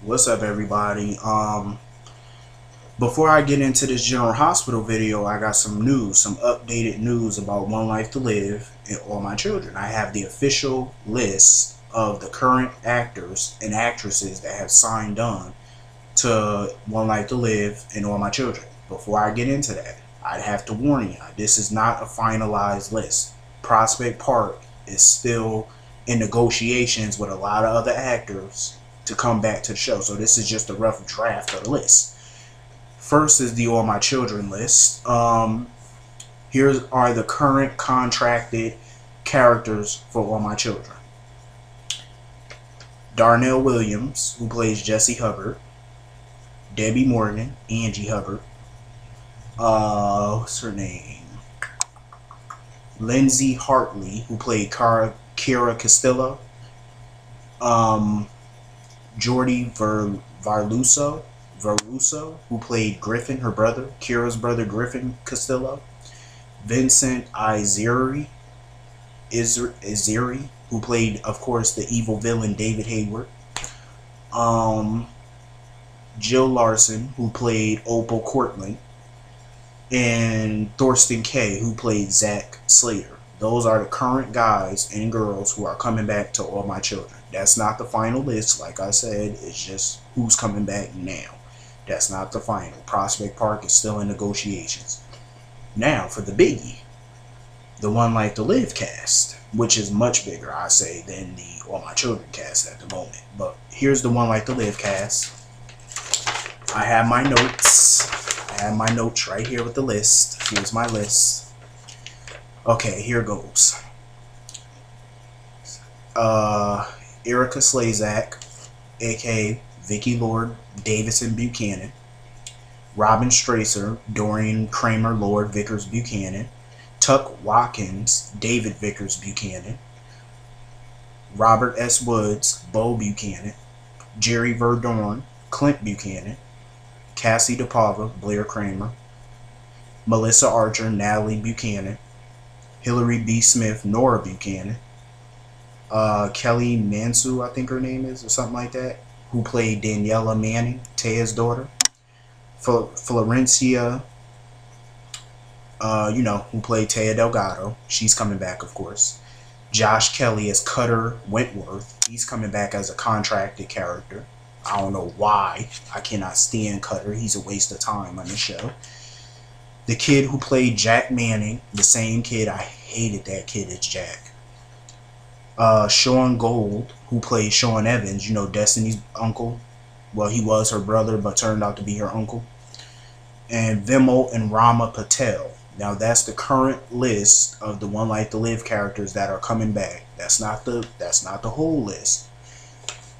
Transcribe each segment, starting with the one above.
What's up, everybody? Before I get into this General Hospital video, I got some news, some updated news about One Life to Live and All My Children. I have the official list of the current actors and actresses that have signed on to One Life to Live and All My Children. Before I get into that, I'd have to warn you, this is not a finalized list. Prospect Park is still in negotiations with a lot of other actors to come back to the show, so this is just a rough draft of the list. First is the All My Children list. Here are the current contracted characters for All My Children. Darnell Williams, who plays Jesse Hubbard. Debbie Morgan, Angie Hubbard. What's her name? Lindsay Hartley, who played Kira Castillo. Jordi Veruso, who played Griffin, her brother, Kira's brother, Griffin Castillo. Vincent Izeri, who played, of course, the evil villain David Hayward. Jill Larson, who played Opal Courtland. And Thorsten Kaye, who played Zach Slater. Those are the current guys and girls who are coming back to All My Children. That's not the final list, like I said. It's just who's coming back now. That's not the final. Prospect Park is still in negotiations. Now, for the biggie, the One Life to Live cast, which is much bigger, I say, than the All My Children cast at the moment. But here's the One Life to Live cast. I have my notes. I have my notes right here with the list. Here's my list. Okay, here goes. Erica Slezak, aka Vicky Lord Davidson Buchanan. Robin Stracer, Dorian Kramer Lord Vickers Buchanan. Tuck Watkins, David Vickers Buchanan. Robert S. Woods, Bo Buchanan. Jerry Verdorn, Clint Buchanan. Cassie DePava, Blair Kramer. Melissa Archer, Natalie Buchanan. Hillary B. Smith, Nora Buchanan. Kelly Mansu, I think her name is, or something like that, who played Daniela Manning, Taya's daughter. Florencia, who played Taya Delgado. She's coming back, of course. Josh Kelly as Cutter Wentworth. He's coming back as a contracted character. I don't know why. I cannot stand Cutter. He's a waste of time on the show. The kid who played Jack Manning, the same kid. I hated that kid as Jack. Sean Gold, who played Sean Evans, Destiny's uncle. Well, he was her brother, but turned out to be her uncle. And Vimal and Rama Patel. Now, that's the current list of the One Life to Live characters that are coming back. That's not the whole list.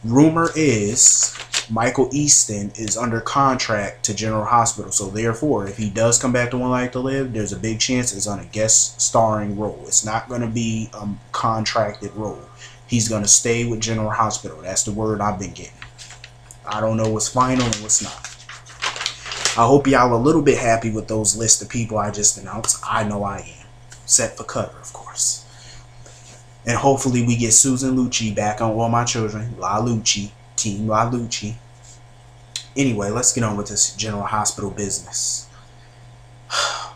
Rumor is Michael Easton is under contract to General Hospital, so therefore, if he does come back to One Life to Live, there's a big chance it's on a guest starring role. It's not going to be a contracted role. He's going to stay with General Hospital. That's the word I've been getting. I don't know what's final and what's not. I hope y'all a little bit happy with those lists of people I just announced. I know I am. Set for Cutter, of course. And hopefully we get Susan Lucci back on All My Children. La Lucci. Team La Lucci. Anyway, let's get on with this General Hospital business.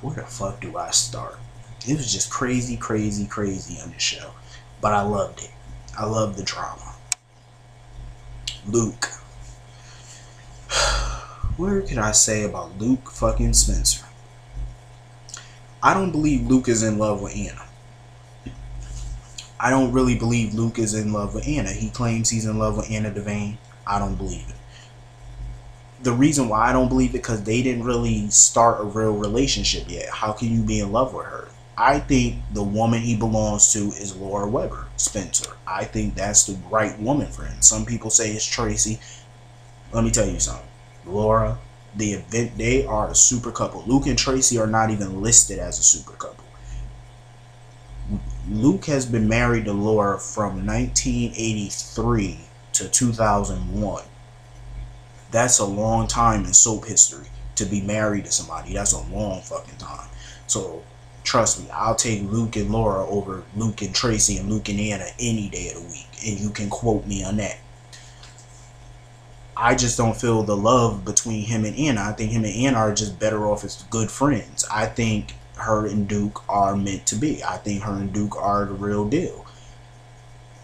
Where the fuck do I start? It was just crazy, crazy, crazy on this show. But I loved it. I loved the drama. Luke. What can I say about Luke fucking Spencer? I don't believe Luke is in love with Anna. I don't really believe Luke is in love with Anna. He claims he's in love with Anna Devane. I don't believe it. The reason why I don't believe it, because they didn't really start a real relationship yet. How can you be in love with her? I think the woman he belongs to is Laura Weber, Spencer. I think that's the right woman for him. Some people say it's Tracy. Let me tell you something. Laura, they are a super couple. Luke and Tracy are not even listed as a super couple. Luke has been married to Laura from 1983 to 2001. That's a long time in soap history to be married to somebody. That's a long fucking time. So trust me, I'll take Luke and Laura over Luke and Tracy and Luke and Anna any day of the week, and you can quote me on that. I just don't feel the love between him and Anna. I think him and Anna are just better off as good friends. I think her and Duke are meant to be. I think her and Duke are the real deal.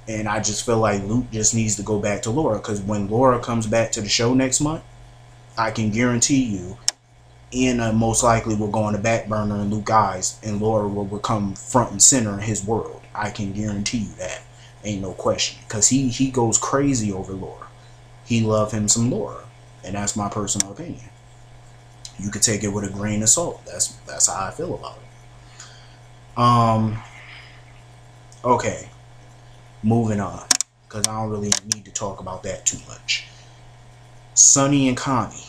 And I just feel like Luke just needs to go back to Laura, because when Laura comes back to the show next month, I can guarantee you Anna most likely will go on the back burner in Luke's eyes, and Laura will become front and center in his world. I can guarantee you that. Ain't no question. Because he goes crazy over Laura. He love him some Laura. And that's my personal opinion. You could take it with a grain of salt. That's how I feel about it. Okay. Moving on. Because I don't really need to talk about that too much. Sonny and Connie.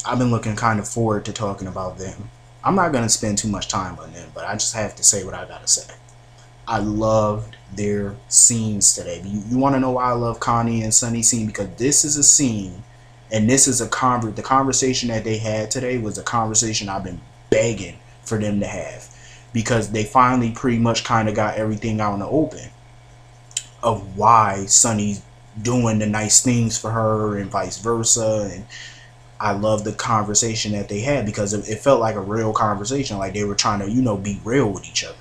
I've been looking kind of forward to talking about them. I'm not going to spend too much time on them, but I just have to say what I got to say. I loved their scenes today. You want to know why I love Connie and Sonny's scene? Because this is a scene, and this is the conversation that they had today was a conversation I've been begging for them to have. Because they finally pretty much kind of got everything out in the open of why Sonny's doing the nice things for her and vice versa. And I love the conversation that they had, because it felt like a real conversation. Like they were trying to, you know, be real with each other.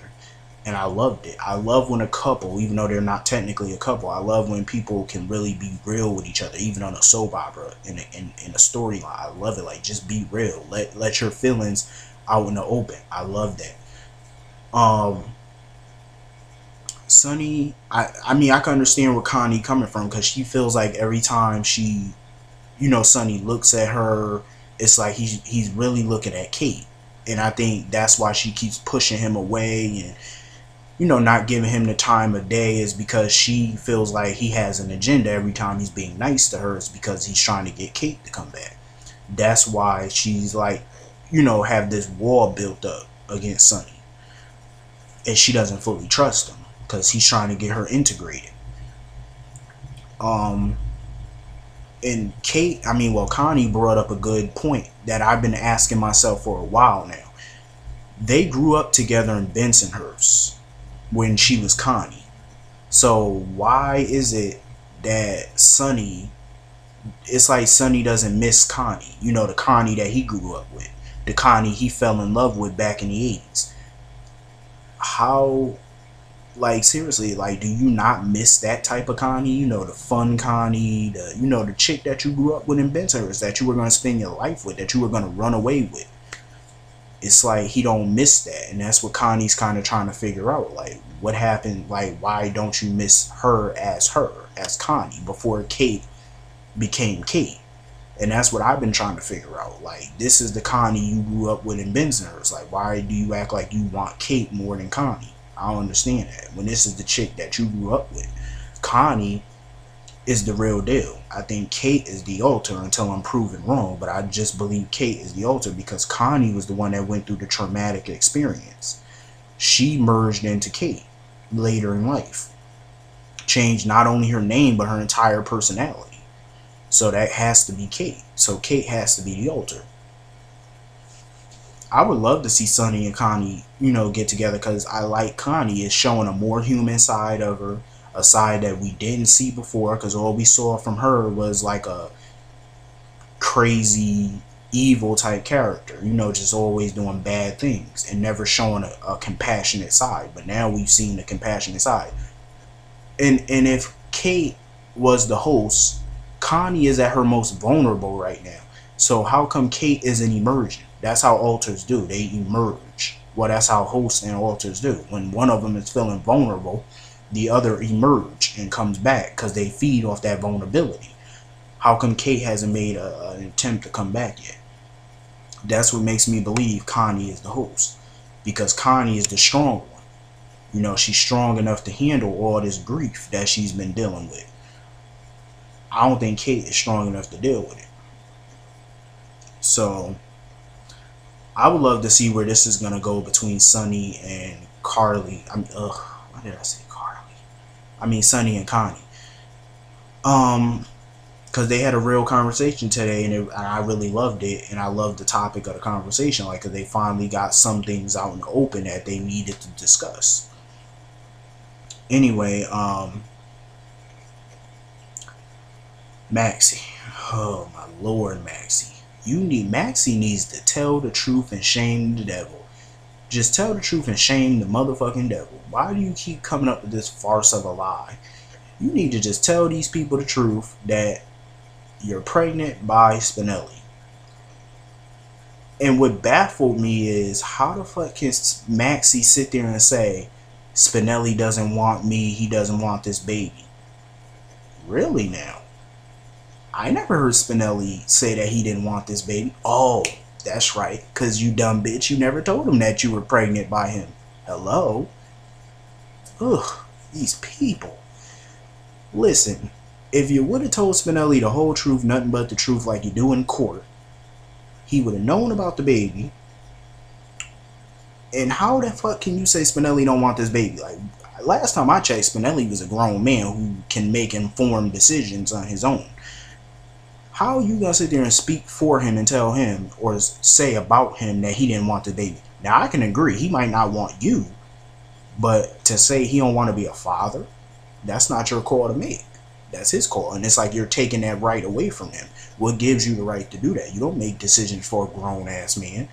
And I loved it. I love when a couple, even though they're not technically a couple, I love when people can really be real with each other, even on a soap opera, in a storyline. I love it. Like, just be real. Let your feelings out in the open. I love that. Sonny, I mean, I can understand where Connie coming from, because she feels like every time she, you know, Sonny looks at her, it's like he's really looking at Kate. And I think that's why she keeps pushing him away and, you know, not giving him the time of day, is because she feels like he has an agenda every time he's being nice to her. It's because he's trying to get Kate to come back. That's why she's like, you know, have this wall built up against Sonny. And she doesn't fully trust him because he's trying to get her integrated. And Kate, I mean, well, Connie brought up a good point that I've been asking myself for a while now. They grew up together in Bensonhurst when she was Connie. So why is it that Sonny, it's like Sonny doesn't miss Connie, you know, the Connie that he grew up with, the Connie he fell in love with back in the 80s. How, like, seriously, like, do you not miss that type of Connie? You know, the fun Connie, the, you know, the chick that you grew up with in Bensonhurst, that you were going to spend your life with, that you were going to run away with. It's like he don't miss that, and that's what Connie's kind of trying to figure out. Like, what happened? Like, why don't you miss her, as Connie, before Kate became Kate? And that's what I've been trying to figure out. Like, this is the Connie you grew up with in Bensonhurst. Like, why do you act like you want Kate more than Connie? I don't understand that, when this is the chick that you grew up with. Connie is the real deal. I think Kate is the alter until I'm proven wrong, but I just believe Kate is the alter because Connie was the one that went through the traumatic experience. She merged into Kate later in life. Changed not only her name, but her entire personality. So that has to be Kate. So Kate has to be the alter. I would love to see Sonny and Connie, you know, get together, because I like Connie is showing a more human side of her. A side that we didn't see before, because all we saw from her was like a crazy evil type character, you know, just always doing bad things and never showing a compassionate side. But now we've seen the compassionate side. And if Kate was the host, Connie is at her most vulnerable right now. So how come Kate isn't emerging? That's how alters do. They emerge. Well, that's how hosts and alters do. When one of them is feeling vulnerable, the other emerge and comes back because they feed off that vulnerability. How come Kate hasn't made an attempt to come back yet? That's what makes me believe Connie is the host, because Connie is the strong one. You know, she's strong enough to handle all this grief that she's been dealing with. I don't think Kate is strong enough to deal with it. So I would love to see where this is going to go between Sonny and Carly. Why did I say Carly? I mean Sonny and Connie. Because they had a real conversation today, and I really loved it, and I loved the topic of the conversation. Like, cause they finally got some things out in the open that they needed to discuss. Anyway, Maxi. Oh my lord, Maxi. Maxi needs to tell the truth and shame the devil. Just tell the truth and shame the motherfucking devil. Why do you keep coming up with this farce of a lie? You need to just tell these people the truth that you're pregnant by Spinelli. And what baffled me is, how the fuck can Maxi sit there and say Spinelli doesn't want me, he doesn't want this baby? Really now? I never heard Spinelli say that he didn't want this baby. Oh, that's right, because you dumb bitch, you never told him that you were pregnant by him. Hello? Ugh, these people. Listen, if you would have told Spinelli the whole truth, nothing but the truth, like you do in court, he would have known about the baby. And how the fuck can you say Spinelli don't want this baby? Like, last time I checked, Spinelli was a grown man who can make informed decisions on his own. How are you gonna sit there and speak for him and tell him or say about him that he didn't want the baby? Now, I can agree, he might not want you, but to say he don't want to be a father, that's not your call to make. That's his call, and it's like you're taking that right away from him. What gives you the right to do that? You don't make decisions for a grown-ass man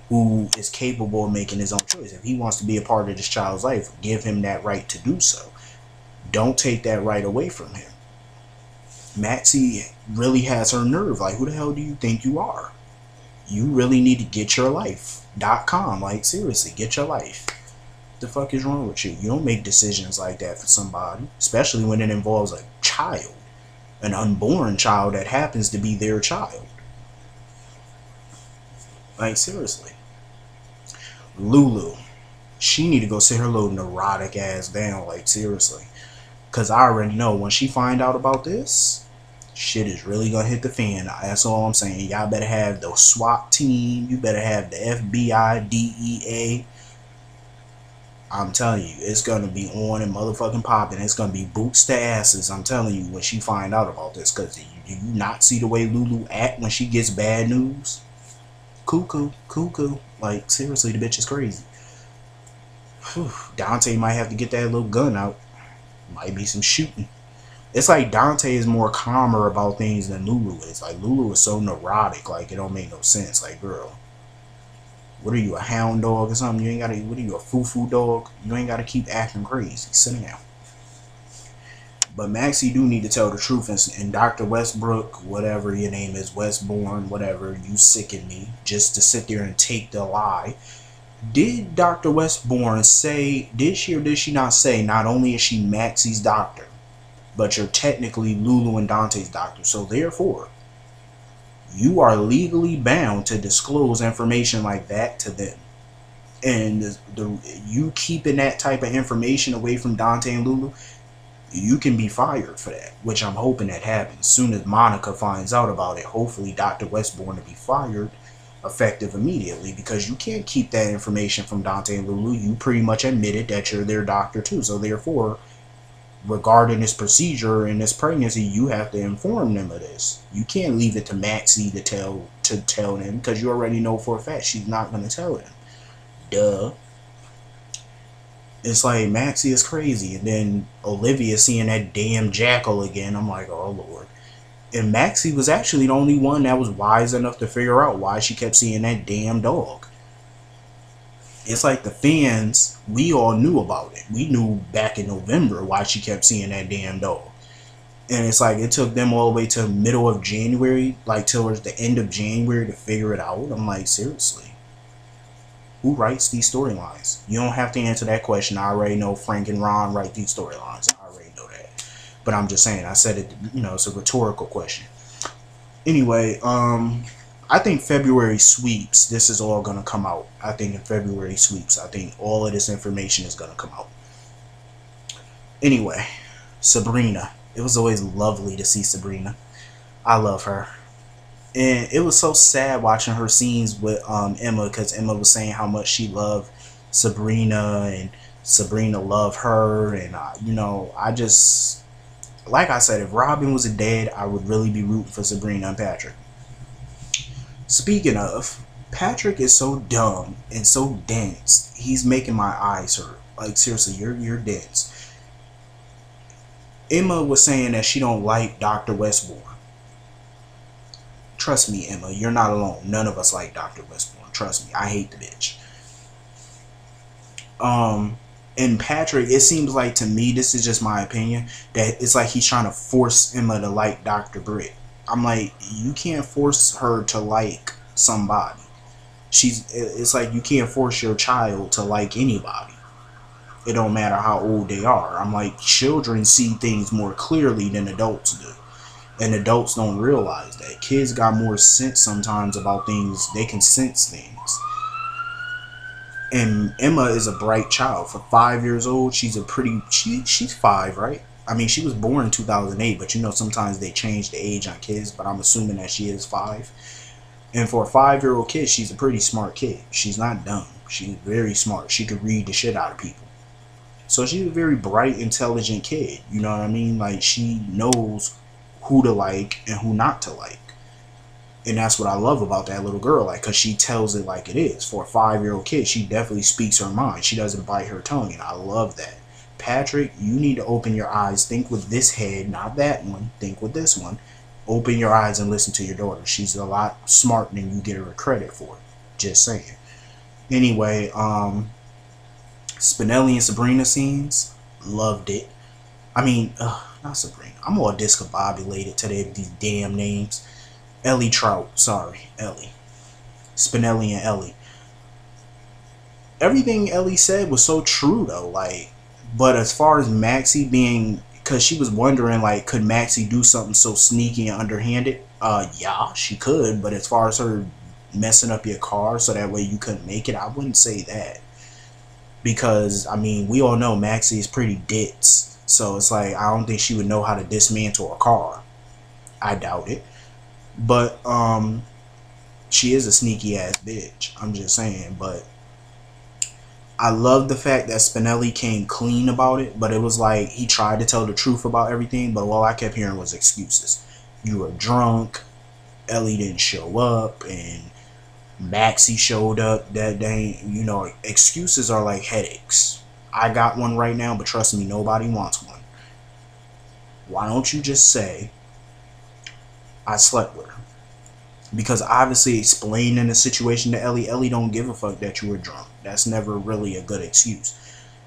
who is capable of making his own choice. If he wants to be a part of this child's life, give him that right to do so. Don't take that right away from him. Maxie really has her nerve. Like, who the hell do you think you are? You really need to get your life.com. Like, seriously, get your life. What the fuck is wrong with you? You don't make decisions like that for somebody, especially when it involves a child, an unborn child that happens to be their child. Like, seriously. Lulu, she need to go sit her little neurotic ass down. Like, seriously, because I already know when she find out about this, shit is really gonna hit the fan. That's all I'm saying. Y'all better have the SWAT team. You better have the FBI, DEA. I'm telling you, it's gonna be on and motherfucking popping. It's gonna be boots to asses. I'm telling you, when she find out about this, because do you not see the way Lulu act when she gets bad news? Cuckoo, cuckoo. Like, seriously, the bitch is crazy. Whew. Dante might have to get that little gun out. Might be some shooting. It's like Dante is more calmer about things than Lulu is. Like, Lulu is so neurotic, like, it don't make no sense. Like, girl, what are you, a hound dog or something? You ain't gotta, what are you, a foo-foo dog? You ain't gotta keep acting crazy. Sit down. But Maxie do need to tell the truth, and Dr. Westbrook, whatever your name is, Westbourne, whatever, you sicken me, just to sit there and take the lie. Did Dr. Westbourne say, did she or did she not say, not only is she Maxie's doctor, but you're technically Lulu and Dante's doctor, so therefore, you are legally bound to disclose information like that to them. And you keeping that type of information away from Dante and Lulu, you can be fired for that, which I'm hoping that happens. As soon as Monica finds out about it, hopefully Dr. Westbourne will be fired effective immediately, because you can't keep that information from Dante and Lulu. You pretty much admitted that you're their doctor too, so therefore, regarding this procedure and this pregnancy, you have to inform them of this. You can't leave it to Maxie to tell them, because you already know for a fact she's not going to tell them. Duh. It's like, Maxie is crazy, and then Olivia seeing that damn jackal again. I'm like, oh lord. And Maxie was actually the only one that was wise enough to figure out why she kept seeing that damn dog. It's like the fans, we all knew about it. We knew back in November why she kept seeing that damn dog. And it's like it took them all the way to middle of January, like towards the end of January, to figure it out. I'm like, seriously. Who writes these storylines? You don't have to answer that question. I already know Frank and Ron write these storylines. I already know that. But I'm just saying, I said it, you know, it's a rhetorical question. Anyway, I think February sweeps, this is all going to come out. I think in February sweeps, I think all of this information is going to come out. Anyway, Sabrina. It was always lovely to see Sabrina. I love her. And it was so sad watching her scenes with Emma, because Emma was saying how much she loved Sabrina and Sabrina loved her. And, you know, I just, like I said, if Robin was dead, I would really be rooting for Sabrina and Patrick. Speaking of, Patrick is so dumb and so dense. He's making my eyes hurt. Like, seriously, you're dense. Emma was saying that she don't like Dr. Westbourne. Trust me, Emma, you're not alone. None of us like Dr. Westbourne. Trust me, I hate the bitch. And Patrick, it seems like to me, this is just my opinion, that it's like he's trying to force Emma to like Dr. Britt. I'm like, you can't force her to like somebody. It's like you can't force your child to like anybody. It don't matter how old they are. I'm like, children see things more clearly than adults do. And adults don't realize that. Kids got more sense sometimes about things. They can sense things. And Emma is a bright child. For 5 years old, she's she's 5, right? I mean, she was born in 2008, but you know sometimes they change the age on kids, but I'm assuming that she is 5. And for a 5-year-old kid, she's a pretty smart kid. She's not dumb. She's very smart. She could read the shit out of people. So she's a very bright, intelligent kid. You know what I mean? Like, she knows who to like and who not to like. And that's what I love about that little girl, like, because she tells it like it is. For a 5-year-old kid, she definitely speaks her mind. She doesn't bite her tongue, and I love that. Patrick, you need to open your eyes. Think with this head, not that one. Think with this one. Open your eyes and listen to your daughter. She's a lot smarter than you get her credit for. Just saying. Anyway, Spinelli and Sabrina scenes, loved it. I mean, not Sabrina. I'm all discombobulated to these damn names. Ellie Trout, sorry, Ellie. Spinelli and Ellie. Everything Ellie said was so true though, like, but as far as Maxi being, because she was wondering, like, could Maxi do something so sneaky and underhanded? Yeah, she could, but as far as her messing up your car so that way you couldn't make it, I wouldn't say that. Because, I mean, we all know Maxi is pretty ditz, so it's like, I don't think she would know how to dismantle a car. I doubt it. But she is a sneaky ass bitch. I'm just saying. But I love the fact that Spinelli came clean about it. But it was like he tried to tell the truth about everything. But all I kept hearing was excuses. You were drunk. Ellie didn't show up. And Maxi showed up that day. You know, excuses are like headaches. I got one right now. But trust me, nobody wants one. Why don't you just say, I slept with her? Because obviously explaining the situation to Ellie don't give a fuck that you were drunk. That's never really a good excuse.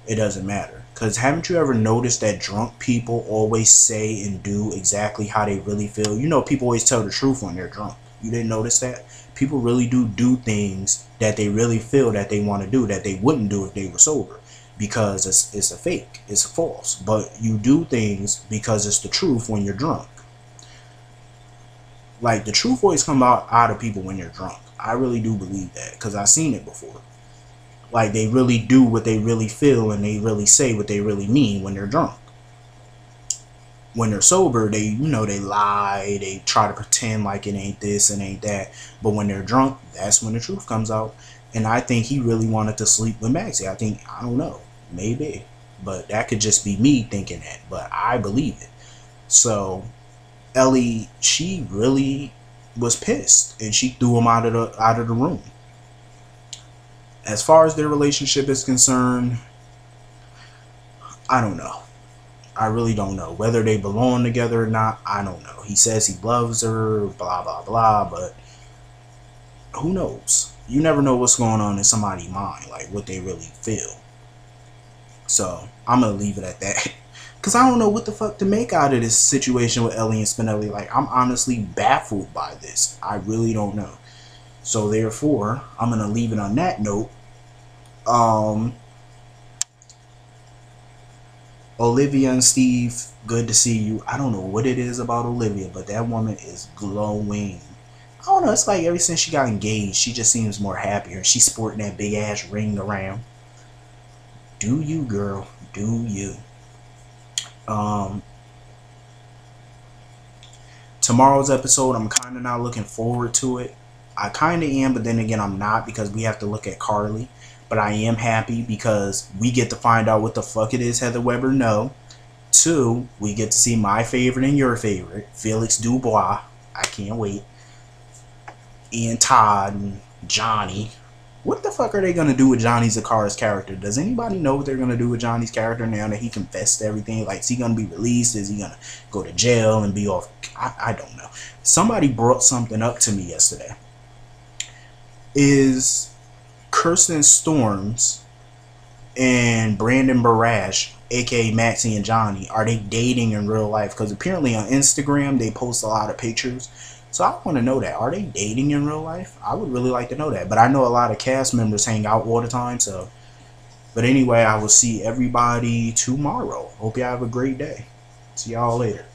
It doesn't matter. Because haven't you ever noticed that drunk people always say and do exactly how they really feel? You know, people always tell the truth when they're drunk. You didn't notice that? People really do things that they really feel that they want to do that they wouldn't do if they were sober. Because it's a fake. It's false. But you do things because it's the truth when you're drunk. Like, the truth always comes out of people when you're drunk. I really do believe that, because I've seen it before. Like, they really do what they really feel, and they really say what they really mean when they're drunk. When they're sober, they, you know, they lie, they try to pretend like it ain't this and ain't that. But when they're drunk, that's when the truth comes out. And I think he really wanted to sleep with Maxie. I don't know, maybe. But that could just be me thinking that. But I believe it. So Ellie, she really was pissed, and she threw him out of the room. As far as their relationship is concerned, I don't know. I really don't know whether they belong together or not. I don't know. He says he loves her, blah blah blah, but who knows? You never know what's going on in somebody's mind, like what they really feel. So I'm gonna leave it at that. Because I don't know what the fuck to make out of this situation with Ellie and Spinelli. Like, I'm honestly baffled by this. I really don't know. So, therefore, I'm going to leave it on that note. Olivia and Steve, good to see you. I don't know what it is about Olivia, but that woman is glowing. I don't know. It's like ever since she got engaged, she just seems more happier. She's sporting that big-ass ring around. Do you, girl. Do you. Tomorrow's episode, I'm kind of not looking forward to it. I kind of am, but then again I'm not, because we have to look at Carly. But I am happy because we get to find out what the fuck it is Heather Weber know. 2, we get to see my favorite and your favorite, Felix Dubois. I can't wait. And Todd and Johnny. What the fuck are they gonna do with Johnny Zakara's character? Does anybody know what they're gonna do with Johnny's character now that he confessed to everything? Like, is he gonna be released? Is he gonna go to jail and be off? I don't know. Somebody brought something up to me yesterday. Is Kirsten Storms and Brandon Barash, aka Maxi and Johnny, are they dating in real life? Because apparently on Instagram they post a lot of pictures. So I want to know that. Are they dating in real life? I would really like to know that. But I know a lot of cast members hang out all the time. So, but anyway, I will see everybody tomorrow. Hope y'all have a great day. See y'all later.